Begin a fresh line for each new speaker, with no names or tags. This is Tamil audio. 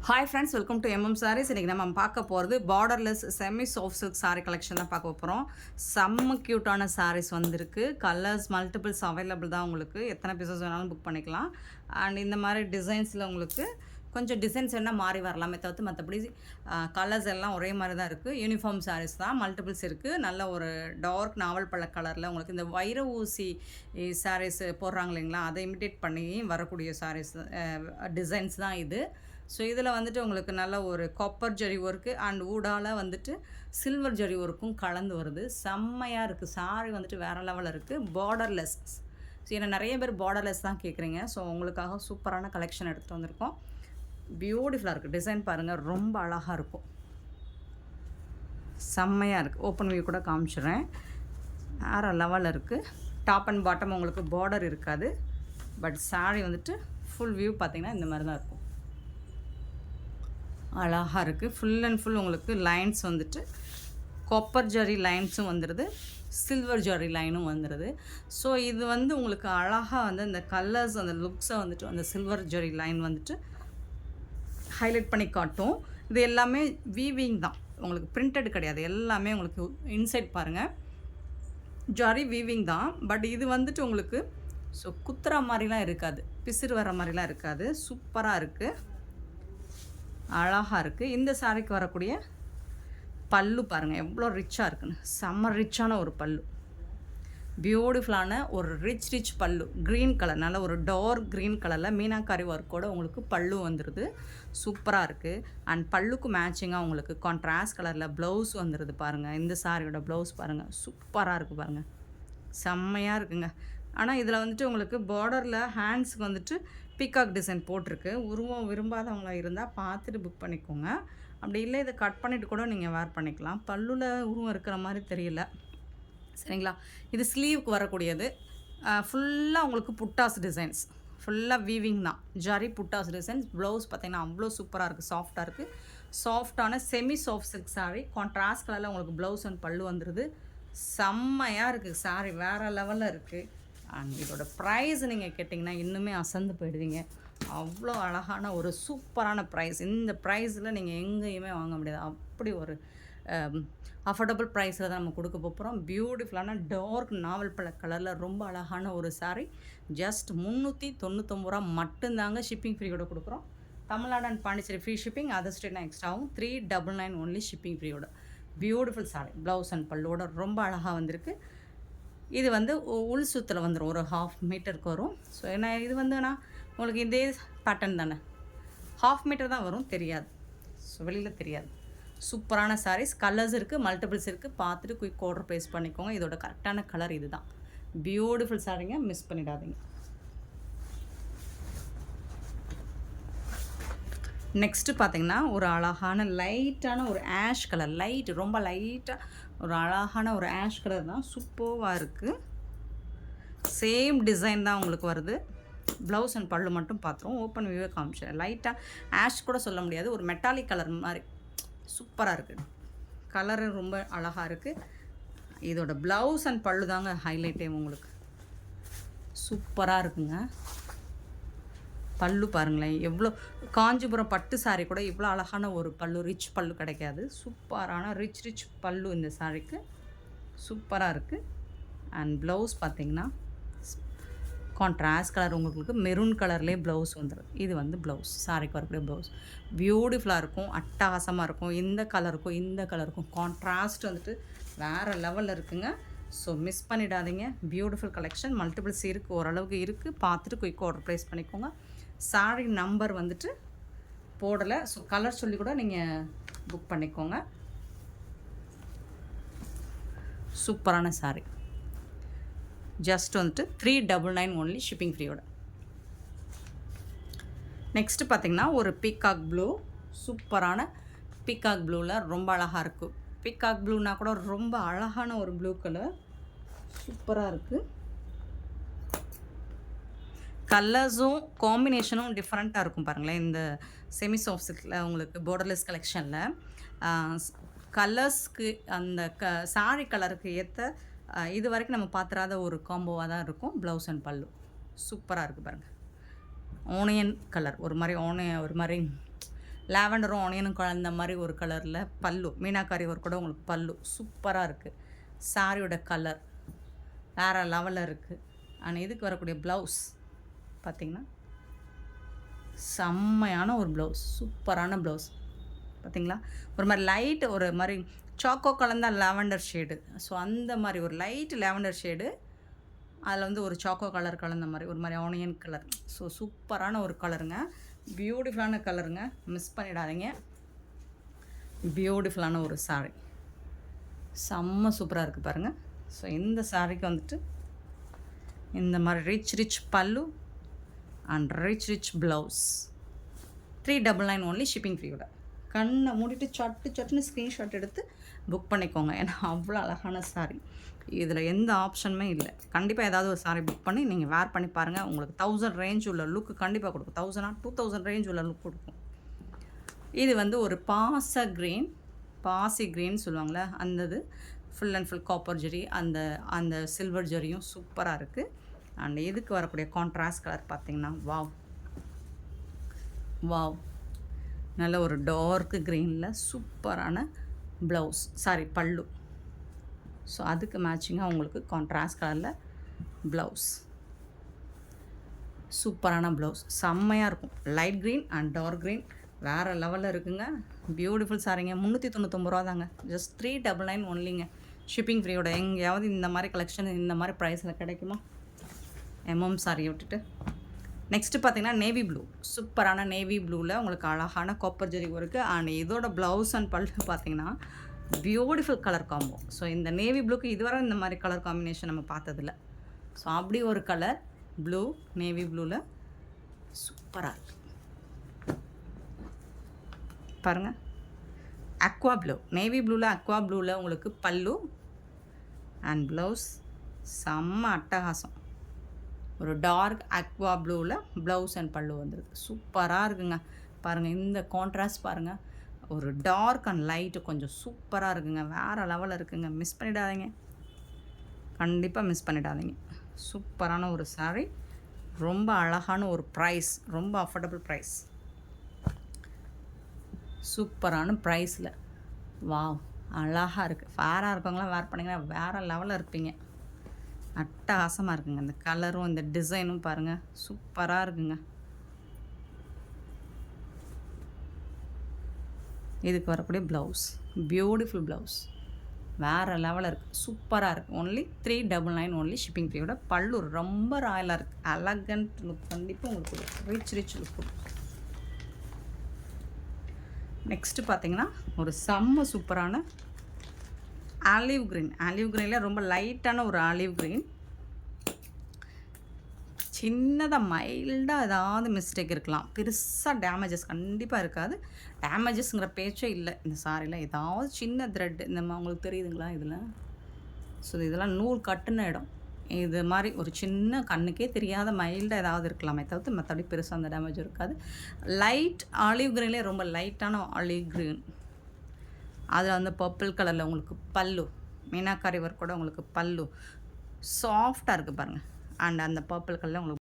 Hi friends, welcome to sarees. இன்றைக்கி நம்ம பார்க்க போகிறது borderless semi soft silk saree collection தான் பார்க்க போகிறோம். செம்ம க்யூட்டான சாரீஸ் வந்திருக்கு. கலர்ஸ் மல்டிபிள்ஸ் அவைலபிள் தான். உங்களுக்கு எத்தனை பீசஸ் வேணாலும் புக் பண்ணிக்கலாம். அண்ட் இந்த மாதிரி டிசைன்ஸில் உங்களுக்கு கொஞ்சம் டிசைன்ஸ் என்ன மாறி வரலாமே தவிர்த்து மற்றபடி கலர்ஸ் எல்லாம் ஒரே மாதிரி தான் இருக்குது. யூனிஃபார்ம் சாரீஸ் தான், மல்டிபிள்ஸ் இருக்குது. நல்ல ஒரு டார்க் நாவல் பழ கலரில் உங்களுக்கு இந்த வைர ஊசி சாரீஸ் போடுறாங்க இல்லைங்களா, அதை இமிட்டேட் பண்ணி வரக்கூடிய சாரீஸ் டிசைன்ஸ் தான் இது. ஸோ இதில் வந்துட்டு உங்களுக்கு நல்ல ஒரு காப்பர் ஜரி ஒர்க்கு அண்ட் ஊடால் வந்துட்டு சில்வர் ஜரி ஒர்க்கும் கலந்து வருது. செம்மையாக இருக்குது. சாரி வந்துட்டு வேறு லெவலில் இருக்குது. பார்டர்லெஸ். ஸோ ஏன்னா நிறைய பேர் பார்டர்லெஸ் தான் கேட்குறீங்க. ஸோ உங்களுக்காக சூப்பரான கலெக்ஷன் எடுத்துகிட்டு வந்திருக்கோம். பியூட்டிஃபுல்லாக இருக்குது. டிசைன் பாருங்கள், ரொம்ப அழகாக இருக்கும். செம்மையாக இருக்குது. ஓப்பன் வியூ கூட காமிச்சிடுறேன். வேறு லெவலில் இருக்குது. டாப் அண்ட் பாட்டம் உங்களுக்கு பார்டர் இருக்காது. பட் சாரி வந்துட்டு ஃபுல் வியூ பார்த்திங்கன்னா இந்த மாதிரி தான் இருக்கும். அழகாக இருக்குது. ஃபுல் அண்ட் ஃபுல் உங்களுக்கு லைன்ஸ் வந்துட்டு காப்பர் ஜரி லைன்ஸும் வந்துடுது, சில்வர் ஜரி லைனும் வந்துடுது. ஸோ இது வந்து உங்களுக்கு அழகாக வந்து அந்த கலர்ஸ் அந்த லுக்ஸை வந்துட்டு அந்த சில்வர் ஜரி லைன் வந்துட்டு ஹைலைட் பண்ணி காட்டும். இது எல்லாமே வீவிங் தான், உங்களுக்கு பிரிண்டட் கிடையாது. எல்லாமே உங்களுக்கு இன்சைட் பாருங்கள், ஜரி வீவிங் தான். பட் இது வந்துட்டு உங்களுக்கு ஸோ குத்துற மாதிரிலாம் இருக்காது, பிசிறு வர மாதிரிலாம் இருக்காது. சூப்பராக இருக்குது, அழகாக இருக்குது. இந்த சாரிக்கு வரக்கூடிய பல்லு பாருங்கள் எவ்வளோ ரிச்சாக இருக்குன்னு. செம்ம ரிச்சான ஒரு பல்லு, பியூட்டிஃபுல்லான ஒரு ரிச் பல்லு. க்ரீன் கலர், நல்ல ஒரு டார்க் க்ரீன் கலரில் மீனாக்காரி ஒர்க்கோடு உங்களுக்கு பல்லு வந்துடுது. சூப்பராக இருக்குது. அண்ட் பல்லுக்கு மேட்சிங்காக உங்களுக்கு கான்ட்ராஸ்ட் கலரில் ப்ளவுஸ் வந்துடுது. பாருங்கள் இந்த சாரியோட ப்ளவுஸ் பாருங்கள், சூப்பராக இருக்குது பாருங்கள், செம்மையாக இருக்குங்க. ஆனால் இதில் வந்துட்டு உங்களுக்கு பார்டரில் ஹேண்ட்ஸுக்கு வந்துட்டு பீகாக் டிசைன் போட்டிருக்கு. உருவம் விரும்பாதவங்களாக இருந்தால் பார்த்துட்டு புக் பண்ணிக்கோங்க. அப்படி இல்லை இதை கட் பண்ணிவிட்டு கூட நீங்கள் வேர் பண்ணிக்கலாம். பல்லுவில் உருவம் இருக்கிற மாதிரி தெரியல, சரிங்களா. இது ஸ்லீவுக்கு வரக்கூடியது. ஃபுல்லாக உங்களுக்கு புட்டாஸ் டிசைன்ஸ், ஃபுல்லாக வீவிங் தான், ஜரி புட்டாஸ் டிசைன்ஸ். ப்ளவுஸ் பார்த்திங்கன்னா அவ்வளோ சூப்பராக இருக்குது, சாஃப்டாக இருக்குது. சாஃப்டான semi soft silk sorry, contrast கலரில் உங்களுக்கு ப்ளவுஸ் அண்ட் பல்லு வந்துடுது. செம்மையாக இருக்குது சாரி, வேறு லெவலில் இருக்குது. அண்ட் இதோட ப்ரைஸ் நீங்கள் கேட்டிங்கன்னா இன்னுமே அசந்து போயிடுவீங்க. அவ்வளோ அழகான ஒரு சூப்பரான ப்ரைஸ். இந்த ப்ரைஸில் நீங்கள் எங்கேயுமே வாங்க முடியாது. அப்படி ஒரு அஃபோர்டபுள் ப்ரைஸில் தான் நம்ம கொடுக்க போகிறோம். பியூட்டிஃபுல்லான டார்க் நாவல் பழ கலரில் ரொம்ப அழகான ஒரு சாரீ. ஜஸ்ட் 399 ரூபா மட்டும்தாங்க. ஷிப்பிங் ஃப்ரீயோட கொடுக்குறோம். Tamil Nadu and Pondicherry free shipping, other ஸ்டேட்னா எக்ஸ்ட்ராவும். 399 ஒன்லி ஷிப்பிங் ஃப்ரீயோட. பியூட்டிஃபுல் சாரீ, ப்ளவுஸ் அண்ட் பல்லோட ரொம்ப அழகாக வந்திருக்கு. இது வந்து உள் சுத்தில் வந்துடும், ஒரு 1/2 மீட்டருக்கு வரும். ஸோ ஏன்னா இது வந்துன்னா உங்களுக்கு இதே பேட்டர்ன் தானே, 1/2 மீட்டர் தான் வரும், தெரியாது. ஸோ வெளியில் தெரியாது. சூப்பரான சாரீஸ், கலர்ஸ் இருக்குது, மல்டிபிள்ஸ் இருக்குது. பார்த்துட்டு குயிக் ஆர்டர் ப்ளேஸ் பண்ணிக்கோங்க. இதோட கரெக்டான கலர் இது தான். பியூட்டிஃபுல் சாரீங்க, மிஸ் பண்ணிடாதீங்க. நெக்ஸ்ட்டு பார்த்திங்கன்னா ஒரு அழகான லைட்டான ஒரு ஆஷ் கலர், ரொம்ப லைட்டாக ஒரு அழகான ஒரு ஆஷ் கலர் தான். சூப்பராக இருக்குது. சேம் டிசைன் தான் உங்களுக்கு வருது. ப்ளவுஸ் அண்ட் பல்லு மட்டும் பார்த்துருவோம். ஓப்பன் வியூவே காமிச்சேன். லைட்டாக ஆஷ் கூட சொல்ல முடியாது, ஒரு மெட்டாலிக் கலர் மாதிரி சூப்பராக இருக்குது. கலரு ரொம்ப அழகாக இருக்குது. இதோட ப்ளவுஸ் அண்ட் பல்லு தாங்க ஹைலைட்டே உங்களுக்கு. சூப்பராக இருக்குங்க. பல்லு பாருங்களேன், எவ்வளோ காஞ்சிபுரம் பட்டு சாரீ கூட இவ்வளோ அழகான ஒரு பல்லு, ரிச் பல்லு கிடைக்காது. சூப்பரான ரிச் பல்லு இந்த சாரீக்கு. சூப்பராக இருக்குது. அண்ட் ப்ளவுஸ் பார்த்திங்கன்னா கான்ட்ராஸ்ட் கலர், உங்களுக்கு மெரூன் கலர்லேயே ப்ளவுஸ் வந்துடும். இது வந்து ப்ளவுஸ், சாரிக்கு வரக்கூடிய ப்ளவுஸ். பியூட்டிஃபுல்லாக இருக்கும், அட்டகாசமாக இருக்கும். இந்த கலருக்கும் கான்ட்ராஸ்ட் வந்துட்டு வேறு லெவலில் இருக்குங்க. ஸோ மிஸ் பண்ணிடாதீங்க. பியூட்டிஃபுல் கலெக்ஷன், மல்டிபிள்ஸ் இருக்குது, ஓரளவுக்கு இருக்குது. பார்த்துட்டு குயிக் ஆர்டர் ப்ளேஸ் பண்ணிக்கோங்க. சாரி நம்பர் வந்துட்டு போடலை, ஸோ கலர் சொல்லி கூட நீங்கள் புக் பண்ணிக்கோங்க. சூப்பரான சாரி, ஜஸ்ட் வந்துட்டு 399 ஒன்லி ஷிப்பிங் ஃப்ரீயோட. நெக்ஸ்ட்டு பார்த்திங்கன்னா ஒரு பீகாக் ப்ளூ, சூப்பரான பீகாக் ப்ளூவில் ரொம்ப அழகாக இருக்குது. பீகாக் ப்ளூனா கூட ரொம்ப அழகான ஒரு ப்ளூ கலர், சூப்பராக இருக்குது. கலர்ஸும் காம்பினேஷனும் டிஃப்ரெண்ட்டாக இருக்கும் பாருங்களேன். இந்த செமி சாஃப்ட் சில்கில் உங்களுக்கு பார்டர்லெஸ் கலெக்ஷனில் கலர்ஸ்க்கு அந்த சாரி கலருக்கு ஏற்ற இது வரைக்கும் நம்ம பார்த்துறாத ஒரு காம்போவாக தான் இருக்கும். ப்ளவுஸ் அண்ட் பல்லு சூப்பராக இருக்குது பாருங்கள். ஆனியன் கலர், ஒரு மாதிரி லாவெண்டரும் ஆனியனும் கலந்த மாதிரி ஒரு கலரில் பல்லு, மீனாக்காரி ஒர்க் கூட உங்களுக்கு பல்லு சூப்பராக இருக்குது. சாரியோட கலர் வேறு லெவலில் இருக்குது. அண்ட் இதுக்கு வரக்கூடிய ப்ளவுஸ் பார்த்திங்கன்னா செம்மையான ஒரு ப்ளவுஸ், சூப்பரான ப்ளவுஸ் பார்த்திங்களா. ஒரு மாதிரி லைட்டு ஒரு மாதிரி சாக்கோ கலந்த லாவெண்டர் ஷேடு. ஸோ அந்த மாதிரி ஒரு லைட் லாவெண்டர் ஷேடு, அதில் வந்து ஒரு சாக்கோ கலர் கலந்த மாதிரி ஒரு மாதிரி ஆனியன் கலர். ஸோ சூப்பரான ஒரு கலருங்க, பியூட்டிஃபுல்லான கலருங்க, மிஸ் பண்ணிடாதீங்க. பியூட்டிஃபுல்லான ஒரு சாரீ, செம்ம சூப்பராக இருக்குது பாருங்கள். ஸோ இந்த சாரீக்கு வந்துட்டு இந்த மாதிரி rich pallu and rich blouse. 399 only, shipping ஃப்ரீயோட. கண்ணை மூடிட்டு சட்டுன்னு ஸ்க்ரீன்ஷாட் எடுத்து புக் பண்ணிக்கோங்க. ஏன்னா அவ்வளோ அழகான சாரீ, இதில் எந்த ஆப்ஷனுமே இல்லை. கண்டிப்பாக ஏதாவது ஒரு சாரீ புக் பண்ணி நீங்கள் வேர் பண்ணி பாருங்கள். உங்களுக்கு 1000 ரேஞ்ச் உள்ள லுக்கு கண்டிப்பாக கொடுக்கும். 1000 2000 ரேஞ்ச் உள்ள லுக் கொடுக்கும். இது வந்து ஒரு பாசி க்ரீன் சொல்லுவாங்களே, அந்த இது ஃபுல் அண்ட் ஃபுல் காப்பர் ஜெரி, அந்த சில்வர் ஜெரியும் சூப்பராக இருக்குது. அண்ட் இதுக்கு வரக்கூடிய கான்ட்ராஸ்ட் கலர் பார்த்திங்கன்னா வாவ் நல்ல ஒரு டார்க் க்ரீனில் சூப்பரான ப்ளவுஸ், பல்லு. ஸோ அதுக்கு மேட்சிங்காக உங்களுக்கு கான்ட்ராஸ்ட் கலரில் ப்ளவுஸ், சூப்பரான ப்ளவுஸ், செம்மையாக இருக்கும். Light green and dark green வேறு லெவலில் இருக்குங்க. பியூட்டிஃபுல் சாரீங்க. 399 ரூபா தாங்க, ஜஸ்ட் 399 ஒன்லிங்க, ஷிப்பிங் ஃப்ரீயோட. எங்கேயாவது இந்த மாதிரி கலெக்ஷன் இந்த மாதிரி ப்ரைஸில் கிடைக்குமா? சாரியை விட்டுட்டு நெக்ஸ்ட்டு பார்த்தீங்கன்னா நேவி ப்ளூ, சூப்பரான நேவி ப்ளூவில் உங்களுக்கு அழகான காப்பர் ஜெரி ஒர்க்கு. அண்ட் இதோட ப்ளவுஸ் அண்ட் பல்லு பார்த்தீங்கன்னா பியூட்டிஃபுல் கலர் காம்போ. ஸோ இந்த நேவி ப்ளூக்கு இதுவரை இந்த மாதிரி கலர் காம்பினேஷன் நம்ம பார்த்ததில்ல. ஸோ அப்படி ஒரு கலர் ப்ளூ, நேவி ப்ளூவில் சூப்பராக இருக்குது பாருங்கள். அக்வா ப்ளூ, நேவி ப்ளூவில் அக்வா ப்ளூவில் உங்களுக்கு பல்லு அண்ட் ப்ளவுஸ் செம்ம அட்டகாசம். ஒரு டார்க் அக்வா ப்ளூவில் ப்ளவுஸ் அண்ட் பல்லு வந்துடுது, சூப்பராக இருக்குங்க. பாருங்கள் இந்த கான்ட்ராஸ்ட் பாருங்கள், ஒரு டார்க் அண்ட் லைட்டு கொஞ்சம் சூப்பராக இருக்குங்க, வேறு லெவலில் இருக்குங்க. மிஸ் பண்ணிடாதீங்க, கண்டிப்பாக மிஸ் பண்ணிடாதீங்க. சூப்பரான ஒரு சாரீ, ரொம்ப அழகான ஒரு ப்ரைஸ், ரொம்ப அஃபோர்டபுள் ப்ரைஸ், சூப்பரான ப்ரைஸில். வாவ் அழகாக இருக்குது. ஃபேராக இருக்கவங்களாம் வேர் பண்ணிங்கன்னா வேறு லெவலில் இருப்பீங்க. அட்டகாசமாக இருக்குங்க. இந்த கலரும் இந்த டிசைனும் பாருங்கள், சூப்பராக இருக்குங்க. இதுக்கு வரக்கூடிய ப்ளவுஸ், பியூட்டிஃபுல் ப்ளவுஸ், வேறு லெவலில் இருக்குது, சூப்பராக இருக்குது. ஒன்லி 399 ஒன்லி, ஷிப்பிங் ஃப்ரீயோட. பல்லு ரொம்ப ராயலாக இருக்குது, அலகண்ட் லுக் கண்டிப்பாக உங்களுக்கு கொடுக்கும், ரிச் லுக் கொடுக்கும். நெக்ஸ்ட்டு பார்த்தீங்கன்னா ஒரு செம்ம சூப்பரான ஆலிவ் க்ரீனில் ரொம்ப லைட்டான ஒரு ஆலிவ் க்ரீன். சின்னதாக மைல்டாக ஏதாவது மிஸ்டேக் இருக்கலாம், பெருசாக டேமேஜஸ் கண்டிப்பாக இருக்காது. டேமேஜஸ்ங்கிற பேச்சே இல்லை இந்த சாரியில். ஏதாவது சின்ன த்ரெட் இந்த மாதிரி உங்களுக்கு தெரியுதுங்களா இதில்? ஸோ இதெல்லாம் நூல் கட்டுன இடம். இது மாதிரி ஒரு சின்ன கண்ணுக்கே தெரியாத மைல்டாக ஏதாவது இருக்கலாமே தவிர்த்து மற்றபடி பெருசாக அந்த டேமேஜ் இருக்காது. லைட் ஆலிவ் க்ரீன்லேயே ரொம்ப லைட்டான ஆலிவ் க்ரீன், அதில் வந்து பர்பிள் கலரில் உங்களுக்கு பல்லு, மீனாக்காரி ஒர்க் கூட உங்களுக்கு பல்லு சாஃப்டாக இருக்குது பாருங்கள். அண்ட் அந்த பர்பிள் கலரில் உங்களுக்கு